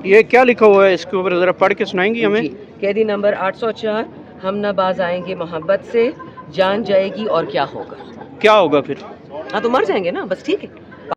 ये क्या लिखा हुआ है इसके ऊपर, ज़रा पढ़ के सुनाएंगी हमें? जी, कैदी नंबर 804, हम न बाज आएंगे मोहब्बत से, जान जाएगी और क्या होगा। क्या होगा फिर? हाँ तो मर जाएंगे ना, बस ठीक है,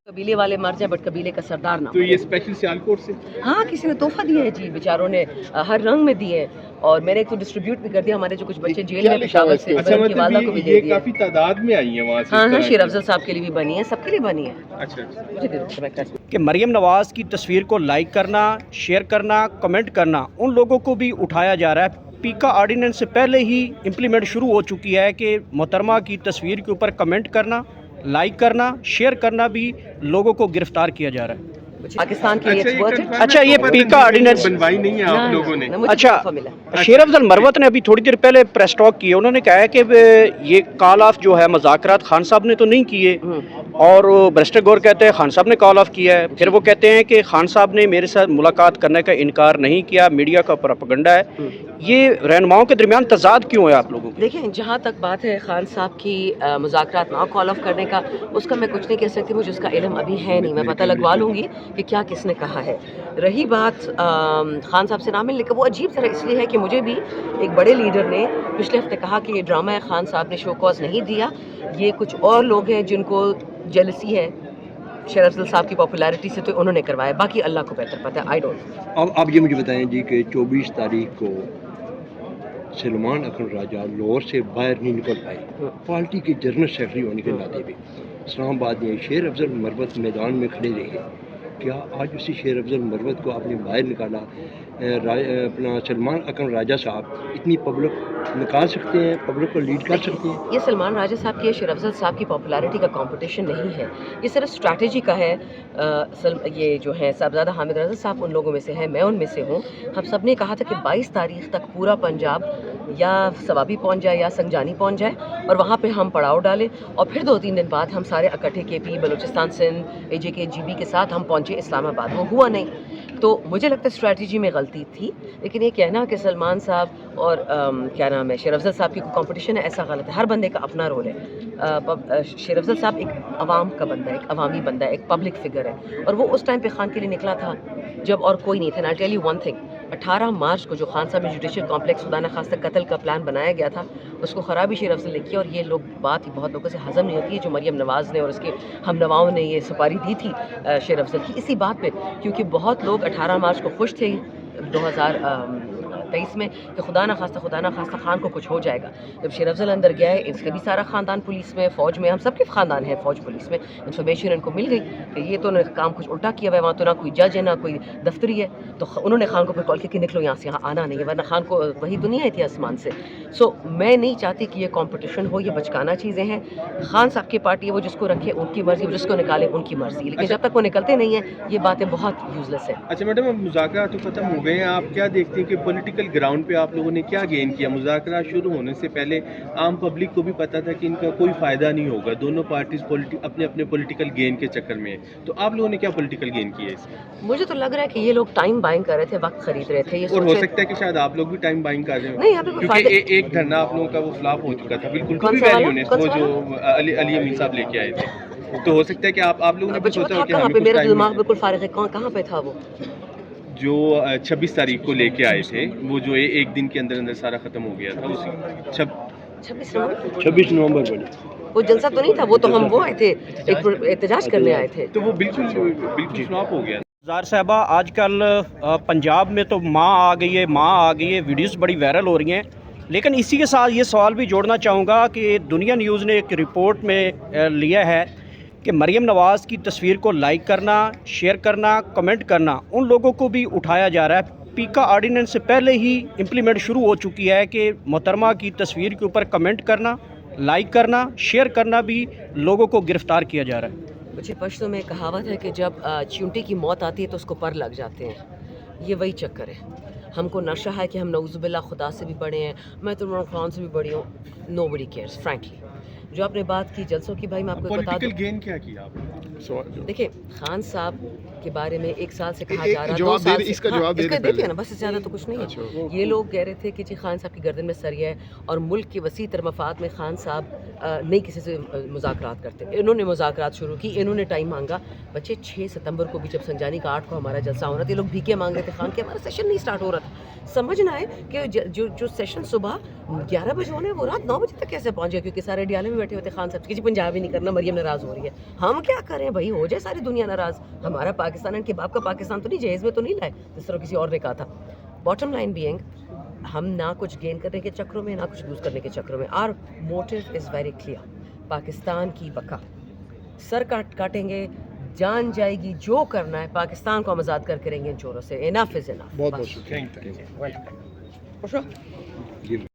कबीले वाले मर जाए बट कबीले का सरदार ना। तो ये स्पेशल सियालकोट से? हाँ, किसी ने तोहफा दिया है जी, बेचारों ने हर रंग में दिए हैं, और मैंने एक तो डिस्ट्रीब्यूट भी कर दिया। हमारे जो कुछ बच्चे जेल में पेशावर से, अच्छा, उनकी वालदा को भी दे ये दिया। काफी तादाद में आई है वहाँ से? हाँ, शेर अफजल साहब के लिए भी बनी है, सबके लिए बनी है। अच्छा अच्छा। मुझे दे दो, मैं कर दूँ। कि मरियम नवाज़ की तस्वीर को लाइक करना, शेयर करना, कमेंट करना उन लोगों को भी उठाया जा रहा है। पीका ऑर्डिनेंस से पहले ही इम्प्लीमेंट शुरू हो चुकी है कि मोहतरमा की तस्वीर के ऊपर कमेंट करना, लाइक करना, शेयर करना भी लोगों को गिरफ्तार किया जा रहा है। पाकिस्तान के लिए अच्छा, it's worth it। अच्छा, ये पीका ऑर्डिनेंस बनवाई नहीं है आप लोगों ने? मुझे अच्छा, तोहफा मिला। शेर अफजल मरवत ने अभी थोड़ी देर पहले प्रेस टॉक की है। उन्होंने कहा है कि ये कॉल ऑफ जो है मुज़ाकरात खान साहब ने तो नहीं किए, और बैरिस्टर गौर कहते हैं खान साहब ने कॉल ऑफ किया है। फिर वो कहते हैं कि खान साहब ने मेरे साथ मुलाकात करने का इनकार नहीं किया, मीडिया का प्रोपेगेंडा है। ये रहनुमाओं के दरमियान तजाद क्यों है आप लोगों को? देखिए, जहाँ तक बात है खान साहब की मुज़ाकरात ना कॉल ऑफ करने का, उसका मैं कुछ नहीं कह सकती, मुझे उसका इल्म अभी है नहीं। मैं पता लगवा लूँगी कि क्या किसने कहा है। रही बात खान साहब से ना मिलने का, वो अजीब तरह इसलिए है कि मुझे भी एक बड़े लीडर ने पिछले हफ्ते कहा कि ये ड्रामा है, खान साहब ने शो कॉज नहीं दिया, ये कुछ और लोग हैं जिनको जेलसी है शेर अफजल साहब की पॉपुलैरिटी से, तो उन्होंने करवाया। बाकी अल्लाह को बेहतर पता है, आई डोंट। अब आप ये मुझे बताएं जी कि 24 तारीख को सलमान अकरम राजा लाहौर से बाहर नहीं निकल पाए, पार्टी के जनरल सेक्रेटरी होने के नाते भी इस्लामाबाद में शेर अफजल मरवत मैदान में खड़े रहे। क्या आज उसी शेर अफजल मरवत को आपने बाहर निकाला? अपना सलमान अकरम राजा साहब इतनी पब्लिक निकाल सकते हैं, पब्लिक को लीड कर सकते हैं? ये सलमान राजा साहब की, शेर अफजल साहब की पॉपुलैरिटी का कंपटीशन नहीं है, ये सिर्फ स्ट्रैटेजी का है। ये जो है साहबजादा हामिद रज़ा साहब उन लोगों में से है, मैं उनमें से हूँ। हम सब ने कहा था कि 22 तारीख तक पूरा पंजाब या सवाबी पहुँच जाए या संजानी पहुँच जाए, और वहाँ पे हम पड़ाव डालें, और फिर 2-3 दिन बाद हम सारे इकट्ठे KP, Balochistan, Sindh, AJK, GB के साथ हम पहुँचे इस्लामाबाद। वो हुआ नहीं, तो मुझे लगता है स्ट्रैटेजी में गलती थी। लेकिन ये कहना कि सलमान साहब और क्या नाम है शेर अफजल साहब की कंपटीशन है, ऐसा गलत है। हर बंदे का अपना रोल है। शेर अफजल साहब एक अवाम का बंदा है, एक अवामी बंदा है, एक पब्लिक फिगर है, और वो उस टाइम पे खान के लिए निकला था जब और कोई नहीं था। I tell you one thing, 18 March को जो खान साहब ने जुडिशल कॉम्प्लेक्स खुदा न खास्ता कत्ल का प्लान बनाया गया था, उसको ख़राबी शेर अफजल ने की। और ये लोग बात ही बहुत लोगों से हज़म नहीं होती है, जो मरियम नवाज़ ने और उसके हम नवाओं ने ये सुपारी दी थी शेर अफजल की, इसी बात पे, क्योंकि बहुत लोग 18 मार्च को खुश थे 2023 में कि खुदा ना खास्ता खान को कुछ हो जाएगा। जब शेर अफजल अंदर गया है, इसका भी सारा ख़ानदान पुलिस में, फ़ौज में, हम सबके ख़ानदान हैं फ़ौज पुलिस में, इन्फॉर्मेशन इनको मिल गई कि ये तो काम कुछ उल्टा किया हुआ है, वहाँ तो ना कोई जज है ना कोई दफ्तरी है, तो उन्होंने खान को फिर कॉल किया कि निकलो यहाँ से, यहाँ आना नहीं है, वरना खान को वही तो नहीं आई थी आसमान से। सो मैं नहीं चाहती कि ये कॉम्पिटिशन हो, ये बचकाना चीज़ें हैं। खान साहब की पार्टी है, वो जिसको रखे उनकी मर्ज़ी, जिसको निकाले उनकी मर्ज़ी, लेकिन जब तक वो निकलते नहीं हैं ये बातें बहुत यूजलेस है। अच्छा मैडम, अब मुज़ाकरात तो ख़त्म हो गए हैं, आप क्या देखते हैं कि पॉलिटिकल ग्राउंड पे आप लोगों ने क्या गेन किया? मुज़ाकरात शुरू होने से पहले आम पब्लिक को भी पता था कि इनका कोई फ़ायदा नहीं होगा, दोनों पार्टीज अपने अपने पॉलिटिकल गेन के चक्कर में है, तो आप लोगों ने क्या पॉलिटिकल गेन किया इसमें? मुझे तो लग रहा है कि ये लोग टाइम बाइंग कर रहे थे, वक्त खरीद रहे थे। ये और हो सकता है कि शायद आप लोग भी टाइम बाइंग कर रहे हो, नहीं, यहाँ पे कोई क्योंकि एक धरना आप लोगों का वो फ्लॉप हो चुका था बिल्कुल, कौन भी सा वैल्यू वाला? ने कौन वो सा जो अली अमीन साहब लेके आए थे, तो हो सकता है कि आप लोगों ने भी सोचा हो कि कहाँ हमें पे, कुछ मेरा टाइम दिमाग बिल्कुल फारिग है, कहाँ पे था वो? जो 26 तारीख को लेके आए थे, वो जो एक दिन के अंदर अंदर सारा खत्म हो गया था, उसी 26 नवंबर बने। वो जलसा तो नहीं था, वो तो हम वो आए थे, एक एहतजाज करने आए थे, तो वो बिल्कुल फ्लॉप हो गया। ज़ार साहबा, आजकल पंजाब में तो माँ आ गई है, वीडियोस बड़ी वायरल हो रही हैं, लेकिन इसी के साथ ये सवाल भी जोड़ना चाहूँगा कि दुनिया न्यूज़ ने एक रिपोर्ट में लिया है कि मरियम नवाज़ की तस्वीर को लाइक करना, शेयर करना, कमेंट करना उन लोगों को भी उठाया जा रहा है। पीका ऑर्डिनेंस से पहले ही इम्प्लीमेंट शुरू हो चुकी है कि मोहतरमा की तस्वीर के ऊपर कमेंट करना, लाइक करना, शेयर करना भी लोगों को गिरफ़्तार किया जा रहा है। मुझे पश्तो में कहावत है कि जब चींटी की मौत आती है तो उसको पर लग जाते हैं, ये वही चक्कर है। हमको नशा है कि हम नऊज़ुबिल्लाह खुदा से भी बड़े हैं, मैं तो इमरान खान से भी बड़ी हूँ। Nobody cares frankly. जो आपने बात की जलसों की, भाई मैं आपको बता दूं, पॉलिटिकल गेन क्या किया आपने? सवाल जो देखिए खान साहब के बारे में एक साल से कहा एक जा रहा जवाब 2 साल दे- से- इसका हाँ, जवाब दे इसका दें देते हैं पहले। ना, बस इससे ज़्यादा तो कुछ नहीं अच्छा, है। ये लोग कह रहे थे कि जी खान साहब की गर्दन में सरिया है और मुल्क के वसी तर मफाद में खान साहब नहीं किसी से मुज़ाकरात करते। इन्होंने मुज़ाकरात शुरू की, इन्होंने टाइम मांगा। बच्चे 6 सितंबर को भी जब संजानी का 8 को हमारा जलसा हो रहा था, ये लोग भीखे मांग रहे थे खान के, हमारा सेशन नहीं स्टार्ट हो रहा था। समझना है कि जो सेशन सुबह 11 बजे होना है वो रात 9 बजे तक कैसे पहुँच गया, क्योंकि सारे डियाले में बैठे होते खान साहब कि जी पंजाबी नहीं करना, मरियम नाराज़ हो रही है। हम क्या करें भाई, हो जाए सारी दुनिया नाराज़। हमारा पाकिस्तान है, इनके बाप का पाकिस्तान तो नहीं, जहेज़ में तो नहीं लाए जिस तरह किसी और ने कहा था। बॉटम लाइन बीइंग, हम ना कुछ गेन करने के चक्रों में ना कुछ लूज़ करने के चक्रों में। Our motive is very clear, Pakistan की बका। सर काटेंगे, जान जाएगी, जो करना है पाकिस्तान को हम आज़ाद करके रहेंगे इन चोरों से। Enough is enough. बहुत बहुत शुक्रिया। Thank you. वेलकम। खुश हो? ये